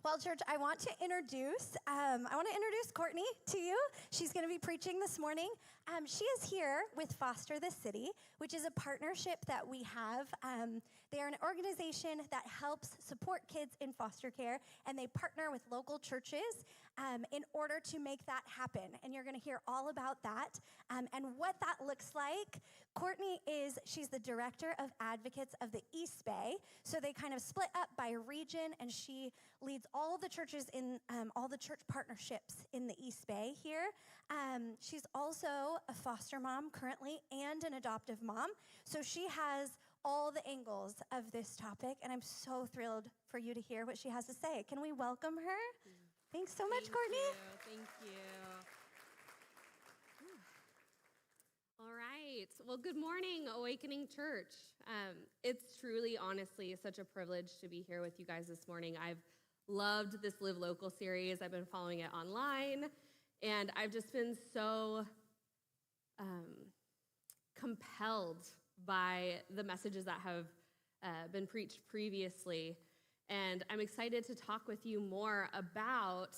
Well, church, I want to introduce Courtney to you. She's going to be preaching this morning. She is here with Foster the City, which is a partnership that we have. They are an organization that helps support kids in foster care, and they partner with local churches in order to make that happen. And you're going to hear all about that and what that looks like. Courtney she's the director of advocates of the East Bay. So they kind of split up by region, and she leads all the churches in all the church partnerships in the East Bay here. She's also a foster mom currently and an adoptive mom. So she has all the angles of this topic, and I'm so thrilled for you to hear what she has to say. Can we welcome her? Thanks so much, Courtney. Thank you. All right. Well, good morning, Awakening Church. It's truly, honestly, such a privilege to be here with you guys this morning. I've loved this Live Local series. I've been following it online, and I've just been so compelled by the messages that have been preached previously. And I'm excited to talk with you more about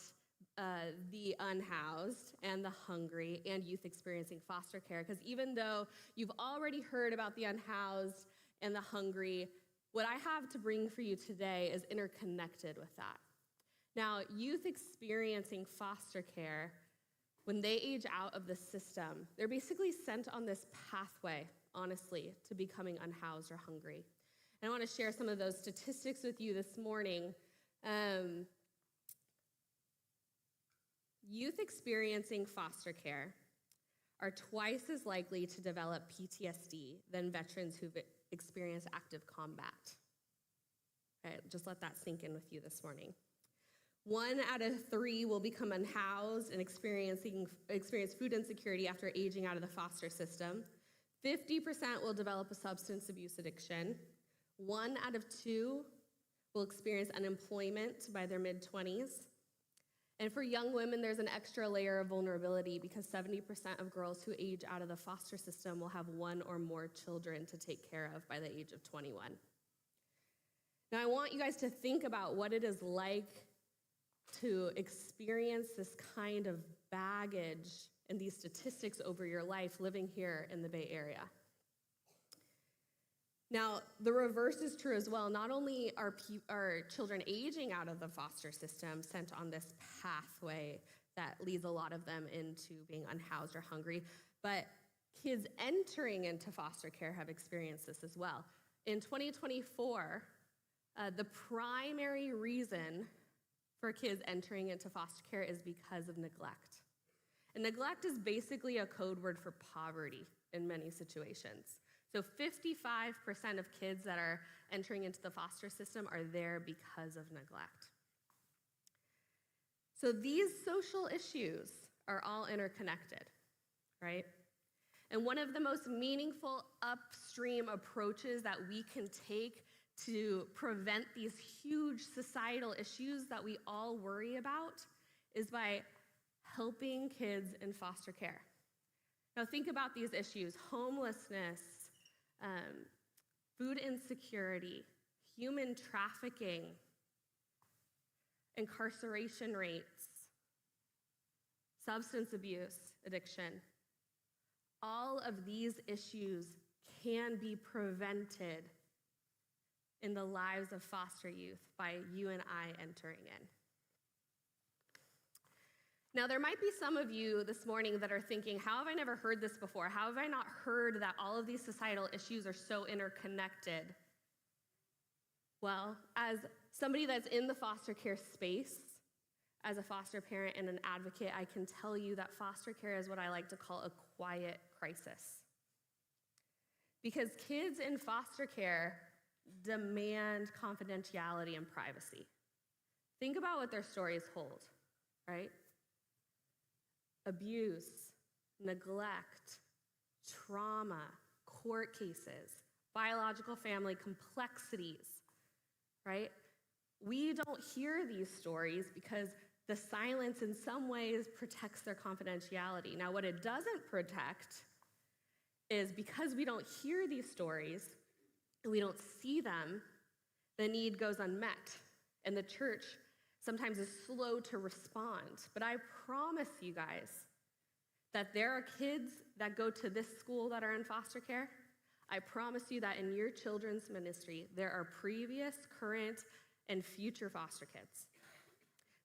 the unhoused and the hungry and youth experiencing foster care. Because even though you've already heard about the unhoused and the hungry, what I have to bring for you today is interconnected with that. Now, youth experiencing foster care, when they age out of the system, they're basically sent on this pathway, honestly, to becoming unhoused or hungry. And I want to share some of those statistics with you this morning. Youth experiencing foster care are twice as likely to develop PTSD than veterans who've experienced active combat. Okay, just let that sink in with you this morning. 1 out of 3 will become unhoused and experience food insecurity after aging out of the foster system. 50% will develop a substance abuse addiction. 1 out of 2 will experience unemployment by their mid-20s. And for young women, there's an extra layer of vulnerability because 70% of girls who age out of the foster system will have 1 or more children to take care of by the age of 21. Now, I want you guys to think about what it is like to experience this kind of baggage and these statistics over your life living here in the Bay Area. Now, the reverse is true as well. Not only are children aging out of the foster system sent on this pathway that leads a lot of them into being unhoused or hungry, but kids entering into foster care have experienced this as well. In 2024, the primary reason for kids entering into foster care is because of neglect. And neglect is basically a code word for poverty in many situations. So 55% of kids that are entering into the foster system are there because of neglect. So these social issues are all interconnected, right? And one of the most meaningful upstream approaches that we can take to prevent these huge societal issues that we all worry about is by helping kids in foster care. Now think about these issues: homelessness, food insecurity, human trafficking, incarceration rates, substance abuse addiction. All of these issues can be prevented in the lives of foster youth by you and I entering in. Now, there might be some of you this morning that are thinking, how have I never heard this before? How have I not heard that all of these societal issues are so interconnected? Well, as somebody that's in the foster care space, as a foster parent and an advocate, I can tell you that foster care is what I like to call a quiet crisis. Because kids in foster care demand confidentiality and privacy. Think about what their stories hold, right? Abuse, neglect, trauma, court cases, biological family complexities, right? We don't hear these stories because the silence in some ways protects their confidentiality. Now, what it doesn't protect is because we don't hear these stories and we don't see them, the need goes unmet. And the church sometimes is slow to respond. But I promise you guys that there are kids that go to this school that are in foster care. I promise you that in your children's ministry, there are previous, current, and future foster kids.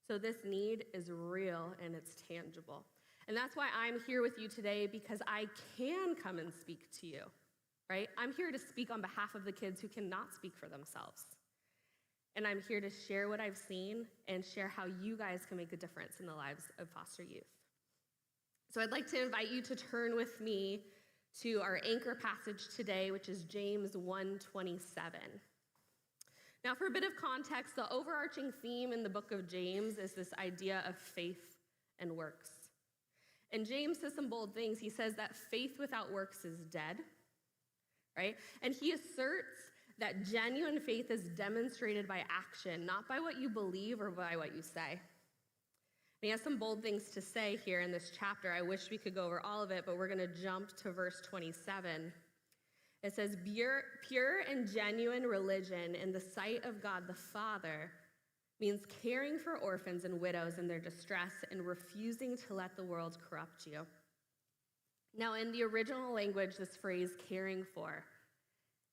So this need is real and it's tangible. And that's why I'm here with you today, because I can come and speak to you, right? I'm here to speak on behalf of the kids who cannot speak for themselves. And I'm here to share what I've seen and share how you guys can make a difference in the lives of foster youth. So I'd like to invite you to turn with me to our anchor passage today, which is James 1:27. Now, for a bit of context, the overarching theme in the book of James is this idea of faith and works. And James says some bold things. He says that faith without works is dead, right? And he asserts that genuine faith is demonstrated by action, not by what you believe or by what you say. And he has some bold things to say here in this chapter. I wish we could go over all of it, but we're going to jump to verse 27. It says, pure and genuine religion in the sight of God the Father means caring for orphans and widows in their distress and refusing to let the world corrupt you. Now, in the original language, this phrase, caring for,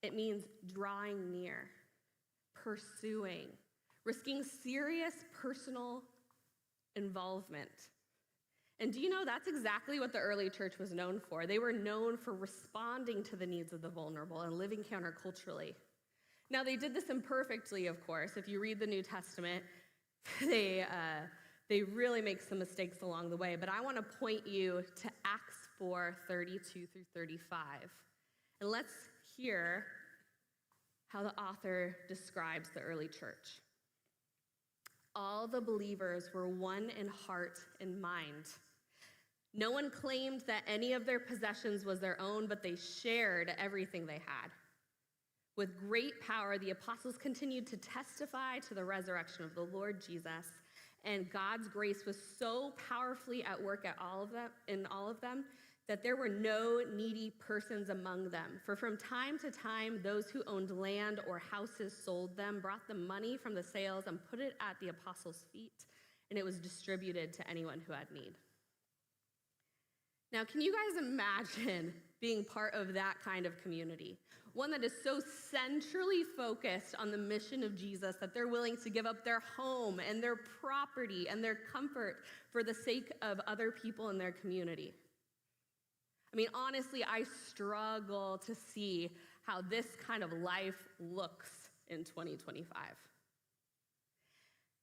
it means drawing near, pursuing, risking serious personal involvement. And do you know that's exactly what the early church was known for? They were known for responding to the needs of the vulnerable and living counterculturally. Now, they did this imperfectly, of course. If you read the New Testament, they really make some mistakes along the way. But I want to point you to Acts 4:32 through 35. And let's hear how the author describes the early church. All the believers were one in heart and mind. No one claimed that any of their possessions was their own, but they shared everything they had. With great power, the apostles continued to testify to the resurrection of the Lord Jesus, and God's grace was so powerfully at work in all of them that there were no needy persons among them. For from time to time, those who owned land or houses sold them, brought the money from the sales, and put it at the apostles' feet, and it was distributed to anyone who had need. Now, can you guys imagine being part of that kind of community? One that is so centrally focused on the mission of Jesus that they're willing to give up their home and their property and their comfort for the sake of other people in their community. I mean, honestly, I struggle to see how this kind of life looks in 2025.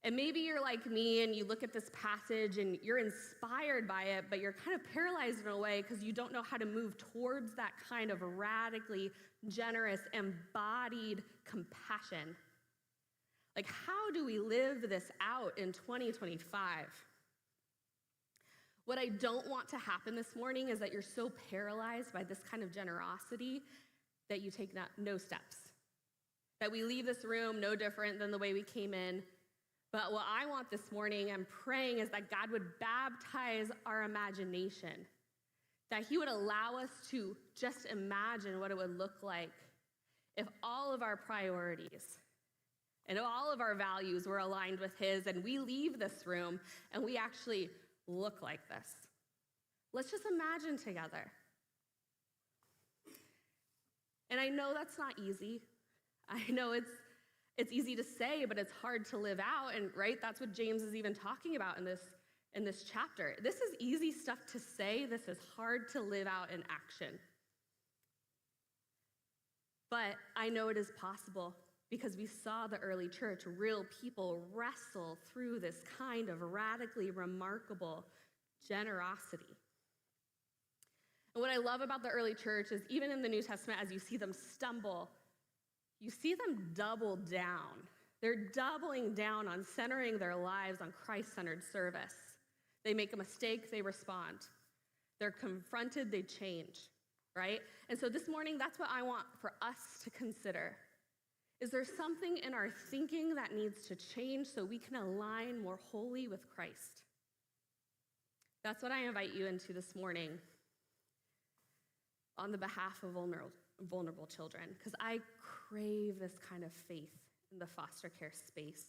And maybe you're like me and you look at this passage and you're inspired by it, but you're kind of paralyzed in a way because you don't know how to move towards that kind of radically generous, embodied compassion. Like, how do we live this out in 2025? What I don't want to happen this morning is that you're so paralyzed by this kind of generosity that you take no steps. That we leave this room no different than the way we came in. But what I want this morning, I'm praying, is that God would baptize our imagination. That he would allow us to just imagine what it would look like if all of our priorities and all of our values were aligned with his, and we leave this room and we actually look like this. Let's just imagine together. And I know that's not easy. I know it's easy to say, but it's hard to live out. And right, that's what James is even talking about in this chapter. This is easy stuff to say. This is hard to live out in action. But I know it is possible because we saw the early church, real people, wrestle through this kind of radically remarkable generosity. And what I love about the early church is even in the New Testament, as you see them stumble, you see them double down. They're doubling down on centering their lives on Christ-centered service. They make a mistake, they respond. They're confronted, they change, right? And so this morning, that's what I want for us to consider. Is there something in our thinking that needs to change so we can align more wholly with Christ? That's what I invite you into this morning on the behalf of vulnerable children, because I crave this kind of faith in the foster care space.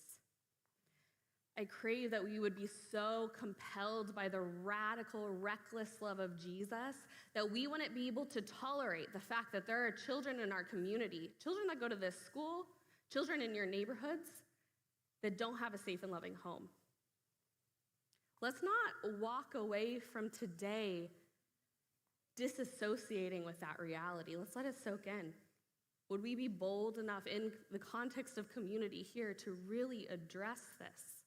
I crave that we would be so compelled by the radical, reckless love of Jesus that we wouldn't be able to tolerate the fact that there are children in our community, children that go to this school, children in your neighborhoods that don't have a safe and loving home. Let's not walk away from today disassociating with that reality. Let's let it soak in. Would we be bold enough in the context of community here to really address this?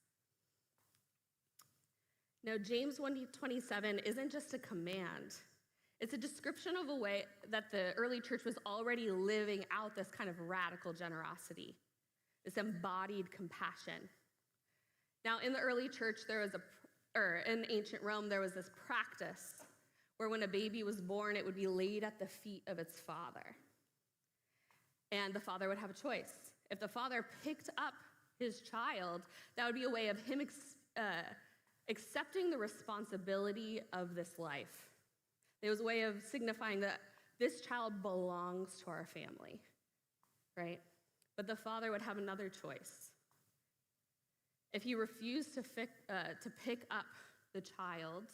Now, James 1:27 isn't just a command. It's a description of a way that the early church was already living out this kind of radical generosity, this embodied compassion. Now, in the early church, in ancient Rome, there was this practice where when a baby was born, it would be laid at the feet of its father. And the father would have a choice. If the father picked up his child, that would be a way of him accepting the responsibility of this life. It was a way of signifying that this child belongs to our family, right? But the father would have another choice. If he refused to pick up the child,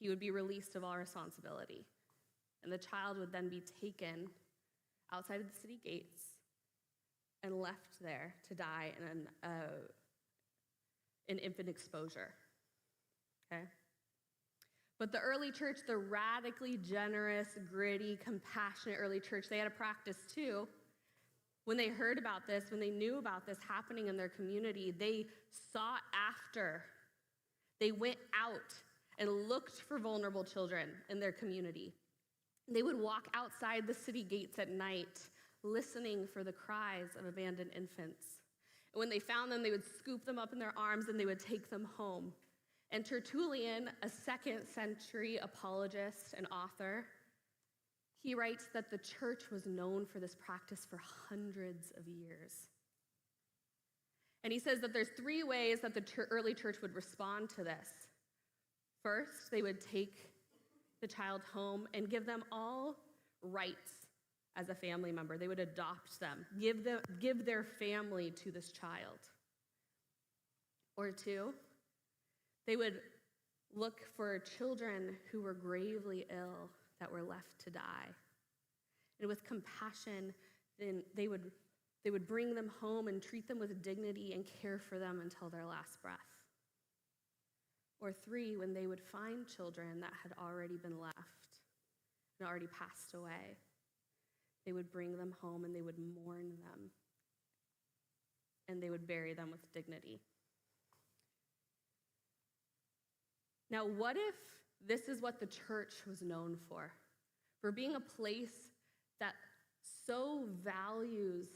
he would be released of all responsibility. And the child would then be taken outside of the city gates and left there to die in infant exposure, okay? But the early church, the radically generous, gritty, compassionate early church, they had a practice too. When they heard about this, when they knew about this happening in their community, they sought after. They went out and looked for vulnerable children in their community. They would walk outside the city gates at night, listening for the cries of abandoned infants. And when they found them, they would scoop them up in their arms and they would take them home. And Tertullian, a 2nd century apologist and author, he writes that the church was known for this practice for hundreds of years. And he says that there's 3 ways that the early church would respond to this. First, they would take the child home and give them all rights as a family member. They would adopt them, give their family to this child. Or 2, they would look for children who were gravely ill that were left to die. And with compassion, then they would bring them home and treat them with dignity and care for them until their last breath. Or 3, when they would find children that had already been left and already passed away, they would bring them home and they would mourn them and they would bury them with dignity. Now, what if this is what the church was known for being a place that so values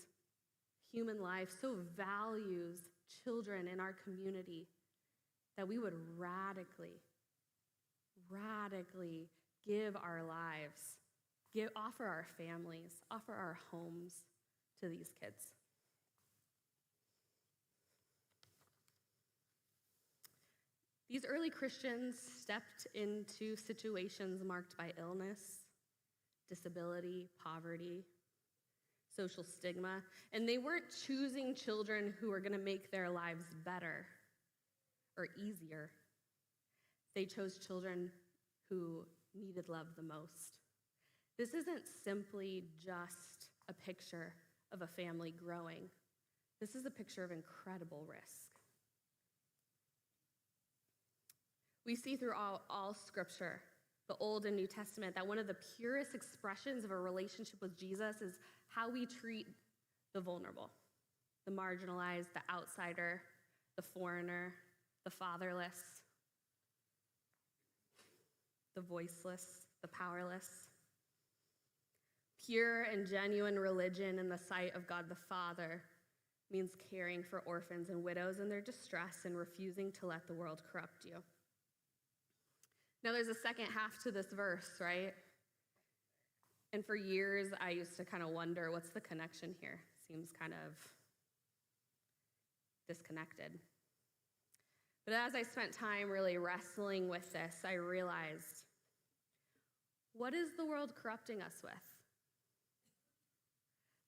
human life, so values children in our community, that we would radically give our lives, offer our families, offer our homes to these kids. These early Christians stepped into situations marked by illness, disability, poverty, social stigma, and they weren't choosing children who were going to make their lives better or easier. They chose children who needed love the most. This isn't simply just a picture of a family growing. This is a picture of incredible risk. We see through all Scripture, the Old and New Testament, that one of the purest expressions of a relationship with Jesus is how we treat the vulnerable, the marginalized, the outsider, the foreigner, the fatherless, the voiceless, the powerless. Pure and genuine religion in the sight of God the Father means caring for orphans and widows in their distress and refusing to let the world corrupt you. Now, there's a second half to this verse, right? And for years, I used to kind of wonder, what's the connection here? Seems kind of disconnected. But as I spent time really wrestling with this, I realized, what is the world corrupting us with?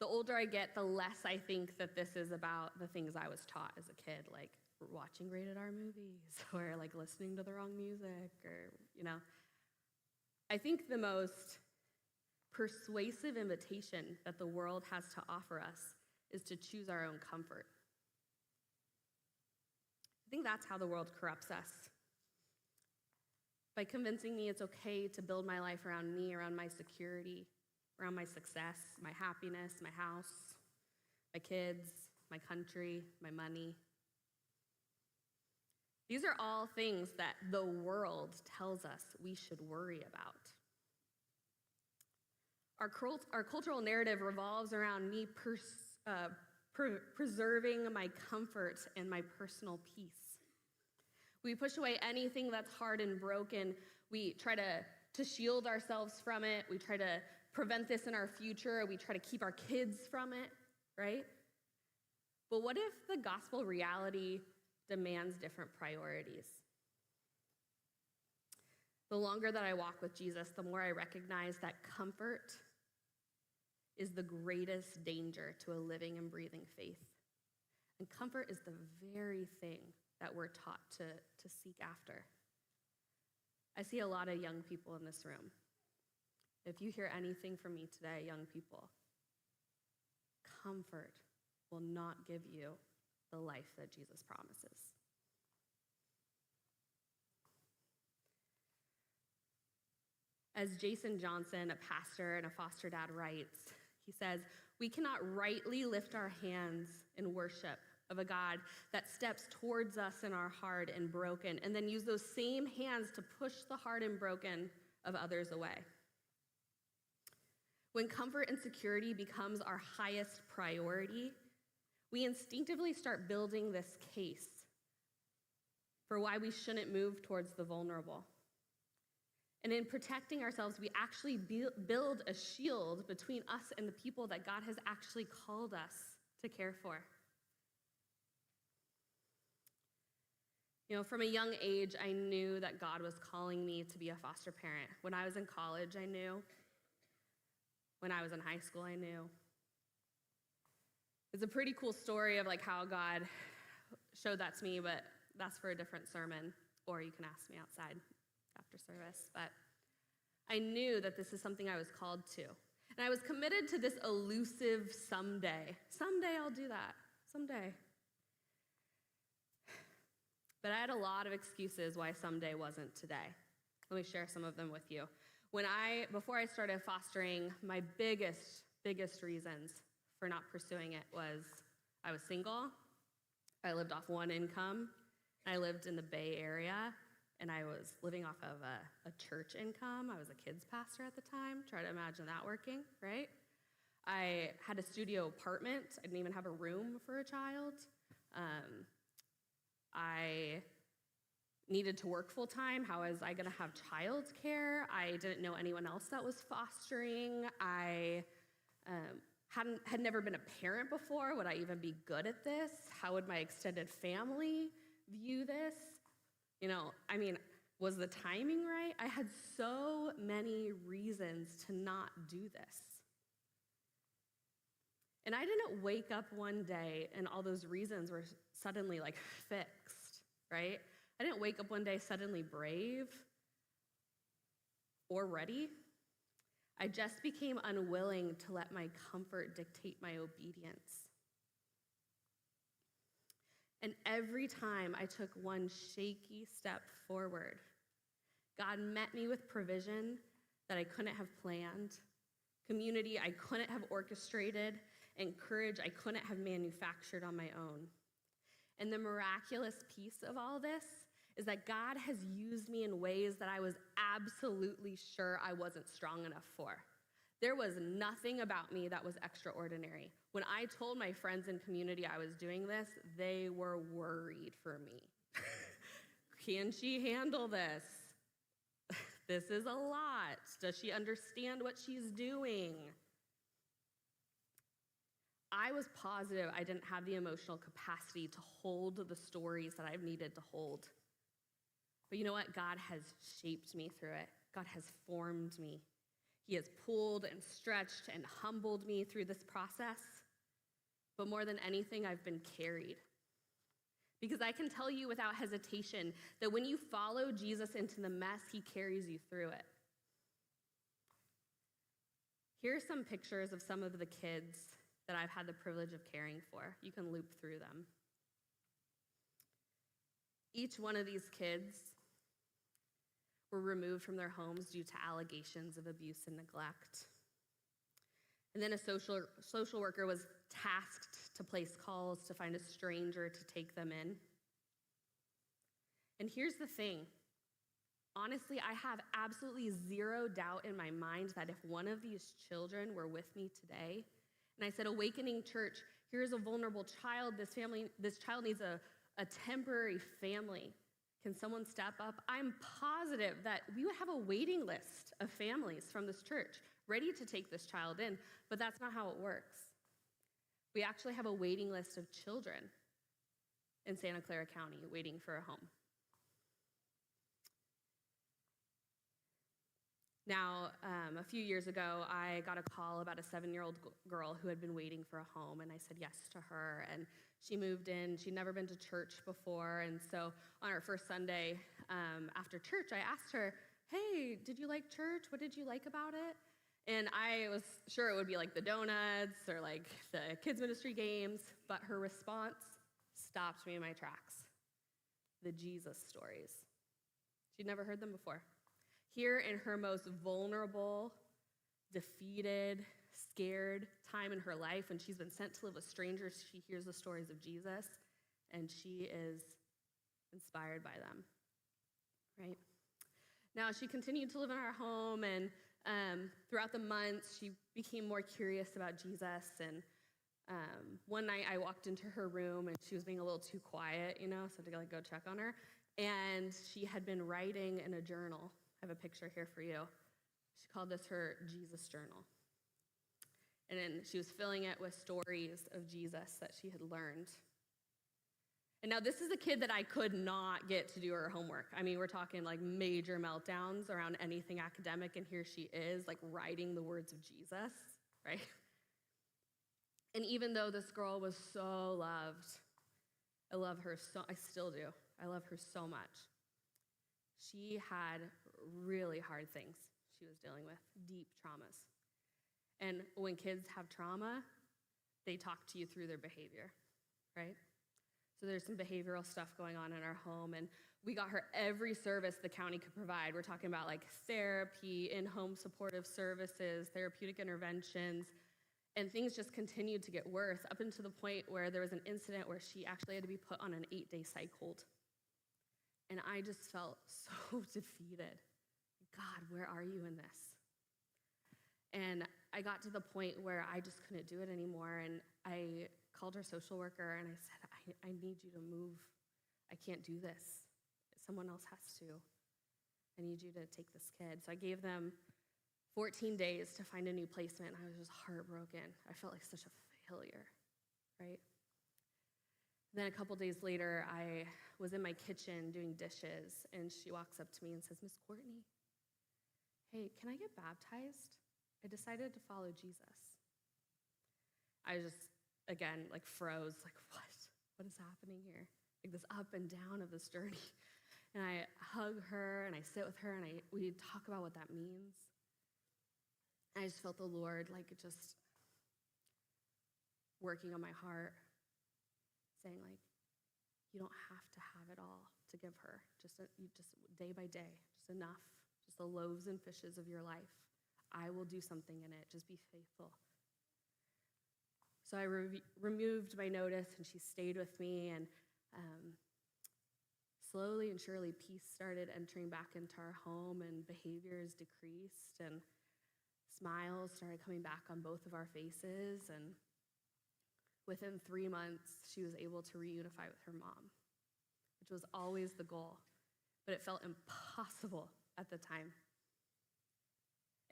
The older I get, the less I think that this is about the things I was taught as a kid, like watching rated R movies or like listening to the wrong music or. I think the most persuasive invitation that the world has to offer us is to choose our own comfort. I think that's how the world corrupts us. By convincing me it's okay to build my life around me, around my security, around my success, my happiness, my house, my kids, my country, my money. These are all things that the world tells us we should worry about. Our cultural narrative revolves around me preserving my comfort and my personal peace. We push away anything that's hard and broken. We try to shield ourselves from it. We try to prevent this in our future. We try to keep our kids from it, right? But what if the gospel reality demands different priorities? The longer that I walk with Jesus, the more I recognize that comfort is the greatest danger to a living and breathing faith. And comfort is the very thing that we're taught to seek after. I see a lot of young people in this room. If you hear anything from me today, young people, comfort will not give you the life that Jesus promises. As Jason Johnson, a pastor and a foster dad, writes, he says, "We cannot rightly lift our hands in worship of a God that steps towards us in our hard and broken, and then use those same hands to push the hard and broken of others away." When comfort and security becomes our highest priority, we instinctively start building this case for why we shouldn't move towards the vulnerable. And in protecting ourselves, we actually build a shield between us and the people that God has actually called us to care for. From a young age, I knew that God was calling me to be a foster parent. When I was in college, I knew. When I was in high school, I knew. It's a pretty cool story of how God showed that to me, but that's for a different sermon, or you can ask me outside after service. But I knew that this is something I was called to. And I was committed to this elusive someday. Someday I'll do that. Someday. But I had a lot of excuses why someday wasn't today. Let me share some of them with you. Before I started fostering, my biggest reasons for not pursuing it was I was single, I lived off one income, I lived in the Bay Area, and I was living off of a church income. I was a kids pastor at the time. Try to imagine that working, right? I had a studio apartment. I didn't even have a room for a child. I needed to work full time. How was I going to have childcare? I didn't know anyone else that was fostering. I had never been a parent before. Would I even be good at this? How would my extended family view this? Was the timing right? I had so many reasons to not do this. And I didn't wake up one day and all those reasons were suddenly fixed, right? I didn't wake up one day suddenly brave or ready. I just became unwilling to let my comfort dictate my obedience. And every time I took one shaky step forward, God met me with provision that I couldn't have planned, community I couldn't have orchestrated, and courage I couldn't have manufactured on my own. And the miraculous piece of all this is that God has used me in ways that I was absolutely sure I wasn't strong enough for. There was nothing about me that was extraordinary. When I told my friends and community I was doing this, they were worried for me. Can she handle this? This is a lot. Does she understand what she's doing? I was positive I didn't have the emotional capacity to hold the stories that I've needed to hold. But you know what? God has shaped me through it. God has formed me. He has pulled and stretched and humbled me through this process. But more than anything, I've been carried. Because I can tell you without hesitation that when you follow Jesus into the mess, he carries you through it. Here are some pictures of some of the kids that I've had the privilege of caring for. You can loop through them. Each one of these kids were removed from their homes due to allegations of abuse and neglect. And then a social worker was tasked to place calls to find a stranger to take them in. And here's the thing. Honestly, I have absolutely zero doubt in my mind that if one of these children were with me today, and I said, Awakening Church, here's a vulnerable child, this child needs a temporary family. Can someone step up? I'm positive that we would have a waiting list of families from this church ready to take this child in, but that's not how it works. We actually have a waiting list of children in Santa Clara County waiting for a home. Now, a few years ago, I got a call about a 7-year-old girl who had been waiting for a home, and I said yes to her, and she moved in. She'd never been to church before, and so on our first Sunday after church, I asked her, hey, did you like church? What did you like about it? And I was sure it would be like the donuts or like the kids ministry games, but her response stopped me in my tracks. The Jesus stories. She'd never heard them before. Here in her most vulnerable, defeated, scared time in her life, when she's been sent to live with strangers, she hears the stories of Jesus, and she is inspired by them, right? Now, she continued to live in our home, and throughout the months, she became more curious about Jesus, and one night I walked into her room, and she was being a little too quiet, so I had to go check on her, and she had been writing in a journal. I have a picture here for you. She called this her Jesus journal. And then she was filling it with stories of Jesus that she had learned. And now this is a kid that I could not get to do her homework. I mean, we're talking like major meltdowns around anything academic, and here she is, like writing the words of Jesus, right? And even though this girl was so loved, I love her so, I still do. I love her so much. She had really hard things she was dealing with, deep traumas. And when kids have trauma, they talk to you through their behavior, right? So there's some behavioral stuff going on in our home, and we got her every service the county could provide. We're talking about like therapy, in-home supportive services, therapeutic interventions, and things just continued to get worse up until the point where there was an incident where she actually had to be put on an 8-day psych hold. And I just felt so defeated. God, where are you in this? And I got to the point where I just couldn't do it anymore, and I called her social worker, and I said, I need you to move. I can't do this. Someone else has to. I need you to take this kid. So I gave them 14 days to find a new placement, and I was just heartbroken. I felt like such a failure, right? Then a couple days later, I was in my kitchen doing dishes, and she walks up to me and says, Miss Courtney, hey, can I get baptized? I decided to follow Jesus. I just, again, like froze, like what? What is happening here? Like this up and down of this journey. And I hug her, and I sit with her, and we talk about what that means. And I just felt the Lord like just working on my heart, saying like, you don't have to have it all to give her. Just day by day, just enough, just the loaves and fishes of your life. I will do something in it. Just be faithful. So I removed my notice, and she stayed with me, and slowly and surely peace started entering back into our home, and behaviors decreased, and smiles started coming back on both of our faces, and within 3 months, she was able to reunify with her mom, which was always the goal, but it felt impossible at the time.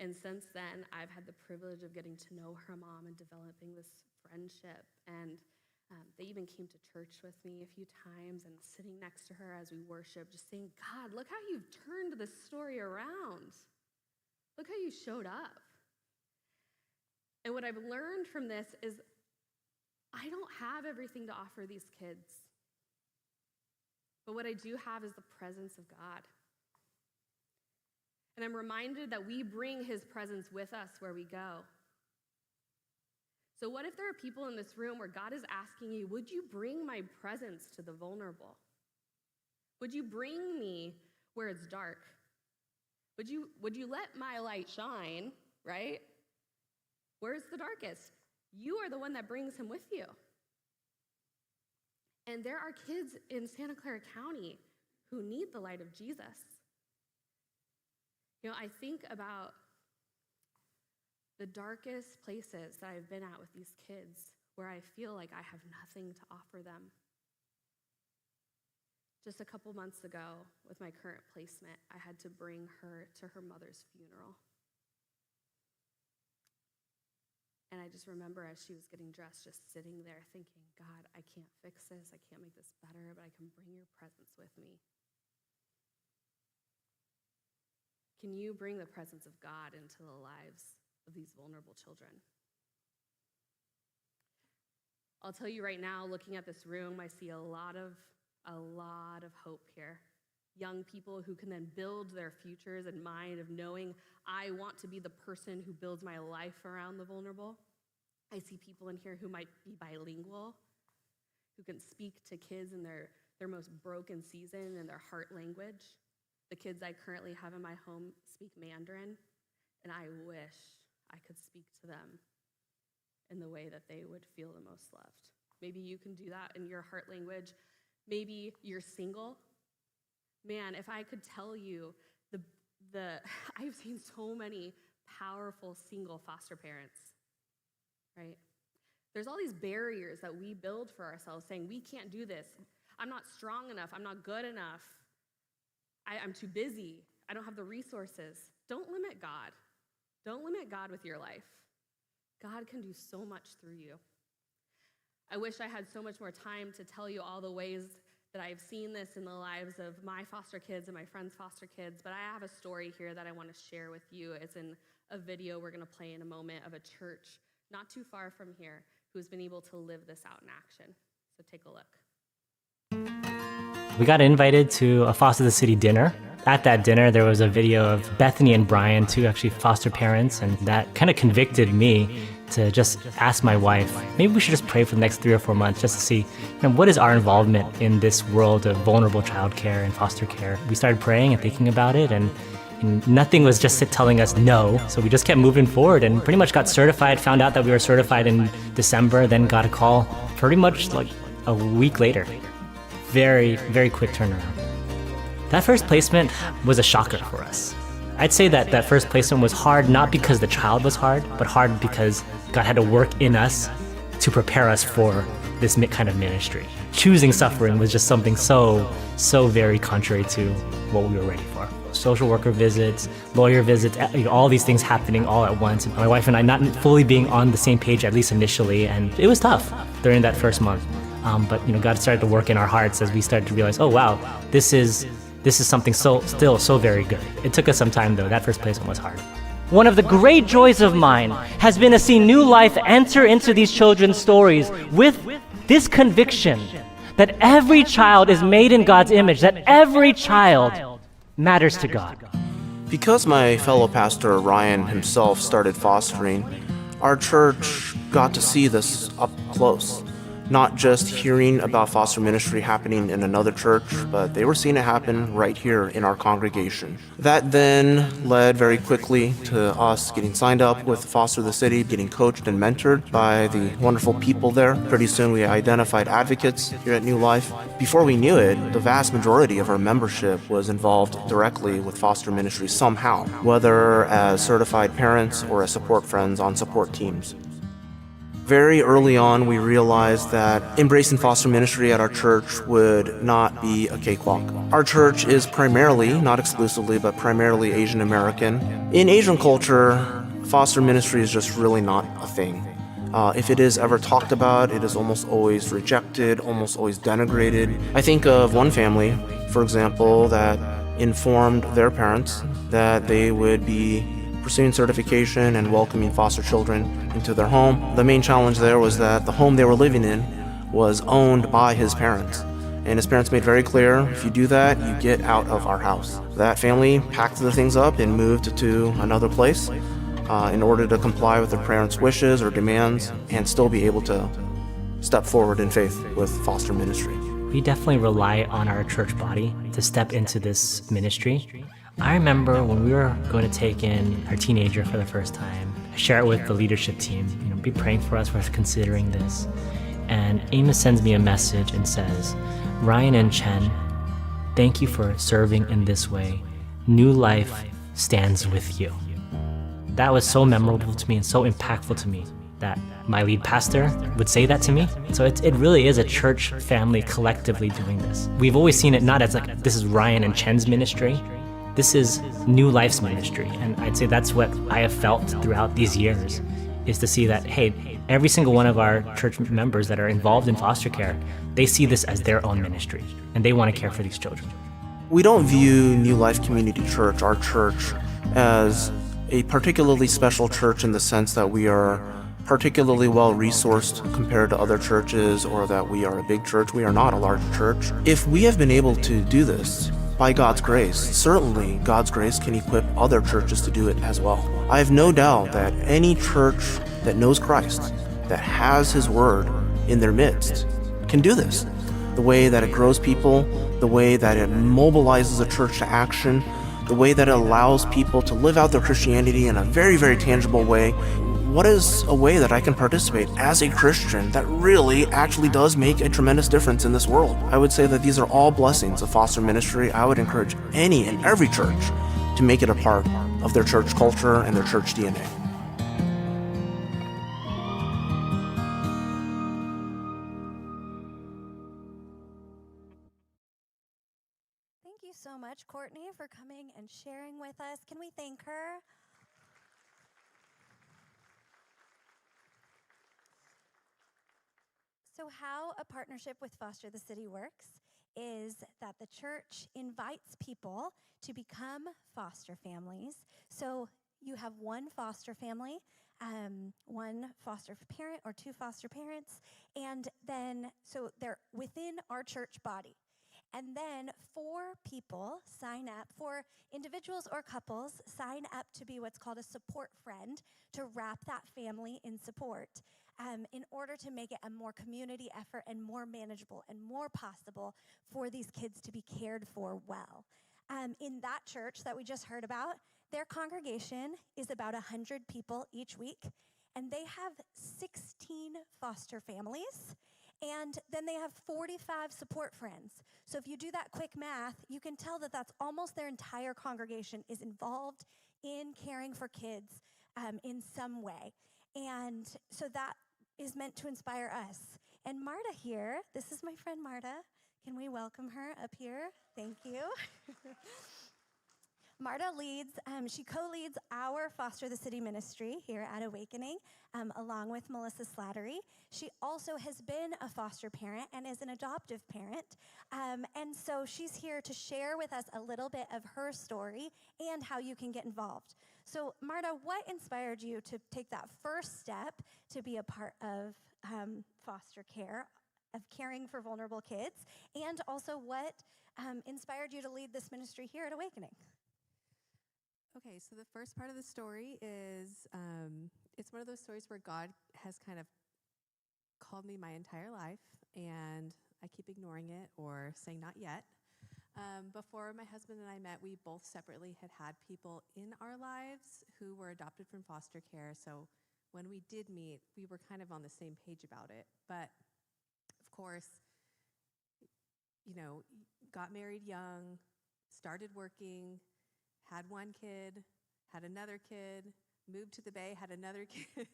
And since then, I've had the privilege of getting to know her mom and developing this friendship. And they even came to church with me a few times and sitting next to her as we worship, just saying, God, look how you've turned this story around. Look how you showed up. And what I've learned from this is I don't have everything to offer these kids. But what I do have is the presence of God. And I'm reminded that we bring his presence with us where we go. So what if there are people in this room where God is asking you, would you bring my presence to the vulnerable? Would you bring me where it's dark? Would you let my light shine, right? Where's the darkest? You are the one that brings him with you. And there are kids in Santa Clara County who need the light of Jesus. You know, I think about the darkest places that I've been at with these kids where I feel like I have nothing to offer them. Just a couple months ago, with my current placement, I had to bring her to her mother's funeral. And I just remember as she was getting dressed, just sitting there thinking, God, I can't fix this, I can't make this better, but I can bring your presence with me. Can you bring the presence of God into the lives of these vulnerable children? I'll tell you right now, looking at this room, I see a lot of hope here. Young people who can then build their futures and mind of knowing, I want to be the person who builds my life around the vulnerable. I see people in here who might be bilingual, who can speak to kids in their most broken season in their heart language. The kids I currently have in my home speak Mandarin, and I wish I could speak to them in the way that they would feel the most loved. Maybe you can do that in your heart language. Maybe you're single. Man, if I could tell you I've seen so many powerful single foster parents, right? There's all these barriers that we build for ourselves saying, we can't do this. I'm not strong enough. I'm not good enough. I'm too busy. I don't have the resources. Don't limit God. Don't limit God with your life. God can do so much through you. I wish I had so much more time to tell you all the ways that I've seen this in the lives of my foster kids and my friends' foster kids, but I have a story here that I want to share with you. It's in a video we're going to play in a moment of a church not too far from here who's been able to live this out in action. So take a look. We got invited to a Foster the City dinner. At that dinner, there was a video of Bethany and Brian, two actually foster parents, and that kind of convicted me to just ask my wife, maybe we should just pray for the next 3 or 4 months just to see what is our involvement in this world of vulnerable childcare and foster care. We started praying and thinking about it, and nothing was just telling us no, so we just kept moving forward and pretty much got certified, found out that we were certified in December, then got a call pretty much like a week later. Very, very quick turnaround. That first placement was a shocker for us. I'd say that first placement was hard, not because the child was hard, but hard because God had to work in us to prepare us for this kind of ministry. Choosing suffering was just something so very contrary to what we were ready for. Social worker visits, lawyer visits, all these things happening all at once. My wife and I not fully being on the same page, at least initially, and it was tough during that first month. But God started to work in our hearts as we started to realize, oh wow, this is something still so very good. It took us some time though. That first placement was hard. One of the great joys of mine has been to see new life enter into these children's stories with this conviction that every child is made in God's image, that every child matters to God. Because my fellow pastor Ryan himself started fostering, our church got to see this up close. Not just hearing about foster ministry happening in another church, but they were seeing it happen right here in our congregation. That then led very quickly to us getting signed up with Foster the City, getting coached and mentored by the wonderful people there. Pretty soon we identified advocates here at New Life. Before we knew it, the vast majority of our membership was involved directly with foster ministry somehow, whether as certified parents or as support friends on support teams. Very early on, we realized that embracing foster ministry at our church would not be a cakewalk. Our church is primarily, not exclusively, but primarily Asian American. In Asian culture, foster ministry is just really not a thing. If it is ever talked about, it is almost always rejected, almost always denigrated. I think of one family, for example, that informed their parents that they would be pursuing certification and welcoming foster children into their home. The main challenge there was that the home they were living in was owned by his parents. And his parents made very clear, if you do that, you get out of our house. That family packed their things up and moved to another place in order to comply with their parents' wishes or demands and still be able to step forward in faith with foster ministry. We definitely rely on our church body to step into this ministry. I remember when we were going to take in our teenager for the first time, share it with the leadership team, be praying for us, we're considering this. And Amos sends me a message and says, Ryan and Chen, thank you for serving in this way. New life stands with you. That was so memorable to me and so impactful to me that my lead pastor would say that to me. So it really is a church family collectively doing this. We've always seen it not as like, this is Ryan and Chen's ministry. This is New Life's ministry. And I'd say that's what I have felt throughout these years, is to see that, hey, every single one of our church members that are involved in foster care, they see this as their own ministry, and they want to care for these children. We don't view New Life Community Church, our church, as a particularly special church in the sense that we are particularly well-resourced compared to other churches, or that we are a big church. We are not a large church. If we have been able to do this by God's grace, certainly God's grace can equip other churches to do it as well. I have no doubt that any church that knows Christ, that has His Word in their midst, can do this. The way that it grows people, the way that it mobilizes a church to action, the way that it allows people to live out their Christianity in a very, very tangible way. What is a way that I can participate as a Christian that really actually does make a tremendous difference in this world? I would say that these are all blessings of foster ministry. I would encourage any and every church to make it a part of their church culture and their church DNA. Thank you so much, Courtney, for coming and sharing with us. Can we thank her? So how a partnership with Foster the City works is that the church invites people to become foster families. So you have one foster family, one foster parent or two foster parents, and then so they're within our church body. And then 4 people sign up, 4 individuals or couples sign up to be what's called a support friend, to wrap that family in support in order to make it a more community effort and more manageable and more possible for these kids to be cared for well. In that church that we just heard about, their congregation is about 100 people each week, and they have 16 foster families. And then they have 45 support friends. So if you do that quick math, you can tell that that's almost their entire congregation is involved in caring for kids in some way. And so that is meant to inspire us. And Marta here, this is my friend Marta. Can we welcome her up here? Thank you. Marta leads, she co-leads our Foster the City ministry here at Awakening, along with Melissa Slattery. She also has been a foster parent and is an adoptive parent. And so she's here to share with us a little bit of her story and how you can get involved. So Marta, what inspired you to take that first step to be a part of foster care, of caring for vulnerable kids? And also what inspired you to lead this ministry here at Awakening? Okay, so the first part of the story is, it's one of those stories where God has kind of called me my entire life, and I keep ignoring it or saying not yet. Before my husband and I met, we both separately had people in our lives who were adopted from foster care, so when we did meet, we were kind of on the same page about it. But, of course, got married young, started working, had one kid, had another kid, moved to the Bay, had another kid.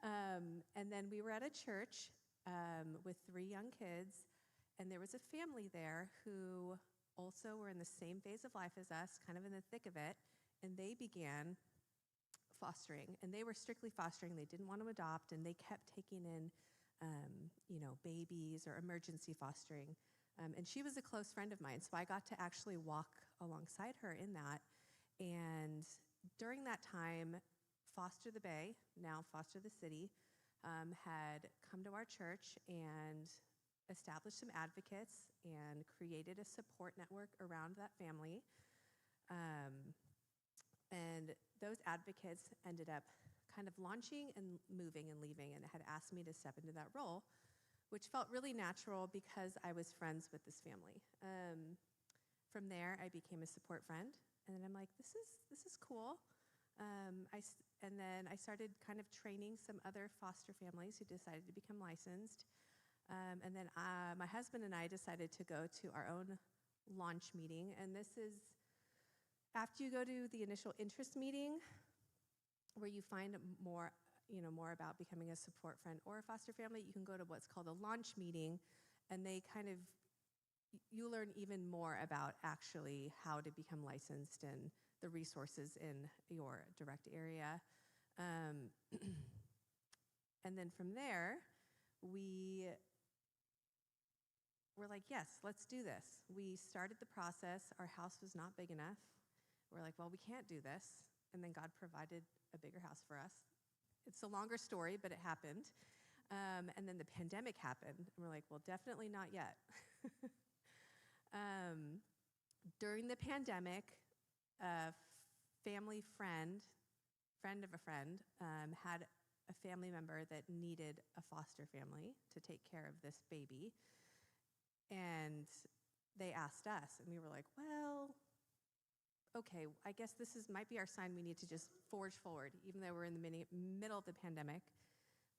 And then we were at a church with 3 young kids, and there was a family there who also were in the same phase of life as us, kind of in the thick of it, and they began fostering. And they were strictly fostering. They didn't want to adopt, and they kept taking in, babies or emergency fostering. And she was a close friend of mine, so I got to actually walk alongside her in that. And during that time, Foster the Bay, now Foster the City, had come to our church and established some advocates and created a support network around that family. And those advocates ended up kind of launching and moving and leaving, and had asked me to step into that role, which felt really natural because I was friends with this family. From there, I became a support friend, and then I'm like, this is cool. And then I started kind of training some other foster families who decided to become licensed. And then my husband and I decided to go to our own launch meeting, and this is after you go to the initial interest meeting, where you find more about becoming a support friend or a foster family. You can go to what's called a launch meeting, and you learn even more about actually how to become licensed and the resources in your direct area. And then from there, we were like, yes, let's do this. We started the process. Our house was not big enough. We're like, well, we can't do this. And then God provided a bigger house for us. It's a longer story, but it happened. And then the pandemic happened. And we're like, well, definitely not yet. During the pandemic, a family friend of a friend, had a family member that needed a foster family to take care of this baby. And they asked us, and we were like, well, okay, I guess this might be our sign we need to just forge forward, even though we're in the middle of the pandemic.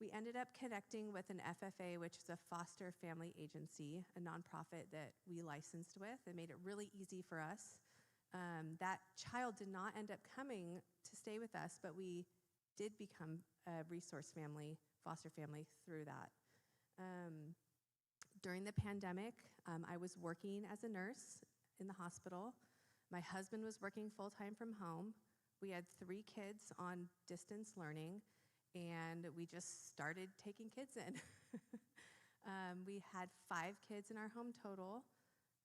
We ended up connecting with an FFA, which is a foster family agency, a nonprofit that we licensed with. It made it really easy for us. That child did not end up coming to stay with us, but we did become a resource family, foster family through that. During the pandemic, I was working as a nurse in the hospital. My husband was working full-time from home. We had 3 kids on distance learning, and we just started taking kids in. We had 5 kids in our home total,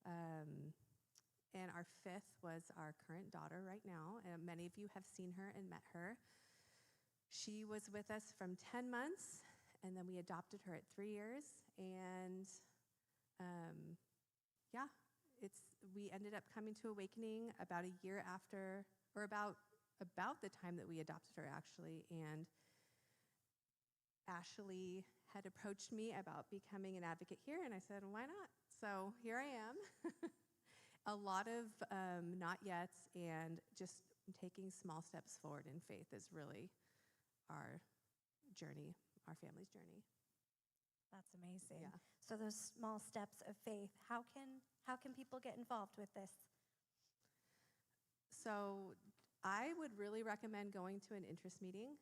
and our 5th was our current daughter right now. And many of you have seen her and met her. She was with us from 10 months, and then we adopted her at 3 years, and we ended up coming to Awakening about a year after, or about the time that we adopted her, actually. And Ashley had approached me about becoming an advocate here, and I said, why not? So here I am. A lot of not yets, and just taking small steps forward in faith is really our journey, our family's journey. That's amazing. Yeah. So those small steps of faith, how can people get involved with this? So I would really recommend going to an interest meeting.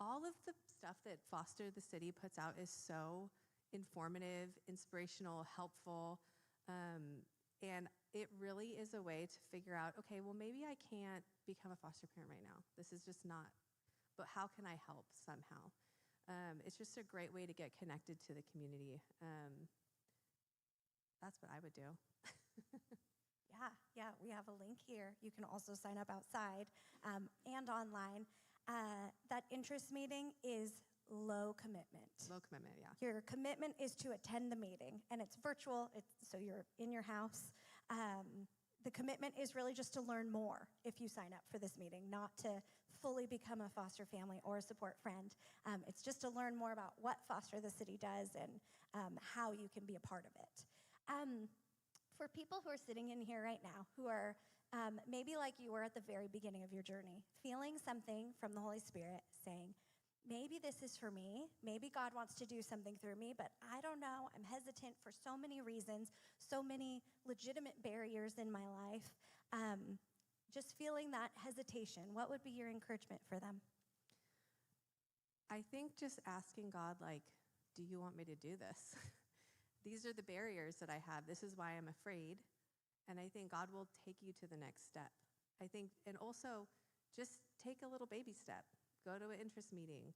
All of the stuff that Foster the City puts out is so informative, inspirational, helpful, and it really is a way to figure out, okay, well, maybe I can't become a foster parent right now. This is just not, but how can I help somehow? It's just a great way to get connected to the community. That's what I would do. Yeah, we have a link here. You can also sign up outside and online. That interest meeting is low commitment. Low commitment, yeah. Your commitment is to attend the meeting, and it's virtual, so you're in your house. The commitment is really just to learn more if you sign up for this meeting, not to fully become a foster family or a support friend. It's just to learn more about what Foster the City does and how you can be a part of it. For people who are sitting in here right now, who are maybe like you were at the very beginning of your journey, feeling something from the Holy Spirit saying, maybe this is for me, maybe God wants to do something through me, but I don't know, I'm hesitant for so many reasons, so many legitimate barriers in my life, just feeling that hesitation, what would be your encouragement for them? I think just asking God, like, do you want me to do this? These are the barriers that I have. This is why I'm afraid. And I think God will take you to the next step. I think, and also just take a little baby step. Go to an interest meeting.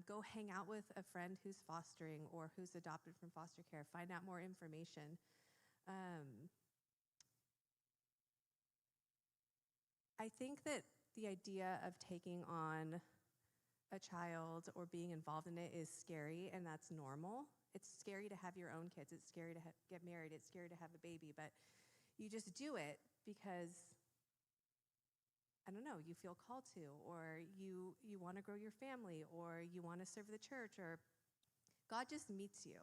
Go hang out with a friend who's fostering or who's adopted from foster care. Find out more information. I think that the idea of taking on a child or being involved in it is scary, and that's normal. It's scary to have your own kids. It's scary to get married. It's scary to have a baby, but you just do it because, I don't know, you feel called to, or you want to grow your family, or you want to serve the church, or God just meets you.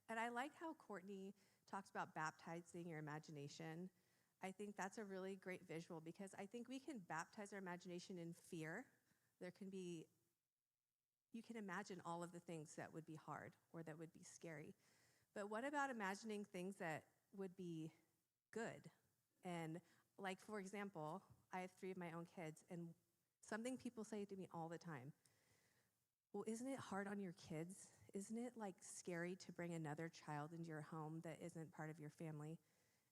And I like how Courtney talks about baptizing your imagination. I think that's a really great visual, because I think we can baptize our imagination in fear. You can imagine all of the things that would be hard or that would be scary. But what about imagining things that would be good? And like, for example, I have 3 of my own kids, and something people say to me all the time, well, isn't it hard on your kids? Isn't it like scary to bring another child into your home that isn't part of your family?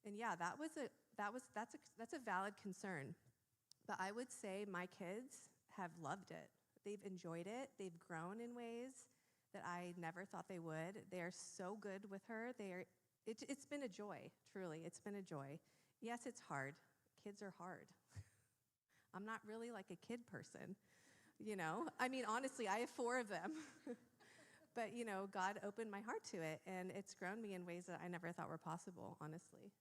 And yeah, that's a valid concern. But I would say my kids have loved it. They've enjoyed it. They've grown in ways that I never thought they would. They are so good with her. It's been a joy, truly. It's been a joy. Yes, it's hard. Kids are hard. I'm not really like a kid person, you know? I mean, honestly, I have 4 of them. But, you know, God opened my heart to it, and it's grown me in ways that I never thought were possible, honestly.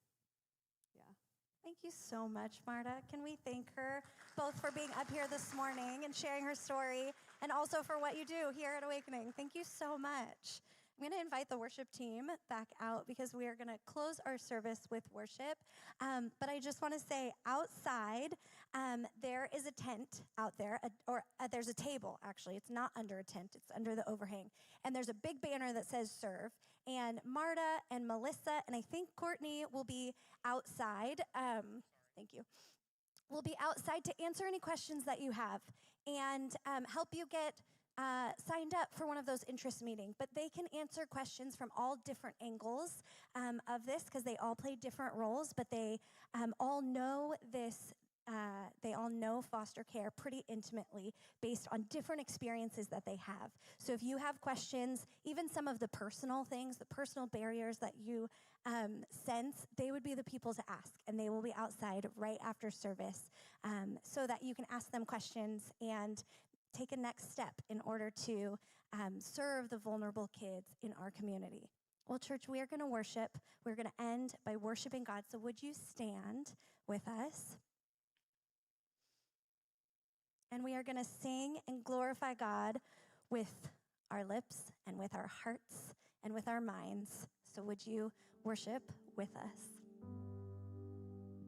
Yeah. Thank you so much, Marta. Can we thank her both for being up here this morning and sharing her story, and also for what you do here at Awakening? Thank you so much. I'm going to invite the worship team back out because we are going to close our service with worship. But I just want to say, outside, there is a tent out there, there's a table, actually. It's not under a tent. It's under the overhang. And there's a big banner that says serve. And Marta and Melissa, and I think Courtney will be outside. Thank you. We'll be outside to answer any questions that you have and help you get signed up for one of those interest meetings. But they can answer questions from all different angles of this, because they all play different roles, but they all know this. They all know foster care pretty intimately based on different experiences that they have. So if you have questions, even some of the personal things, the personal barriers that you sense, they would be the people to ask, and they will be outside right after service so that you can ask them questions and take a next step in order to serve the vulnerable kids in our community. Well, church, we are going to worship. We're going to end by worshiping God. So would you stand with us? And we are going to sing and glorify God with our lips and with our hearts and with our minds. So would you worship with us?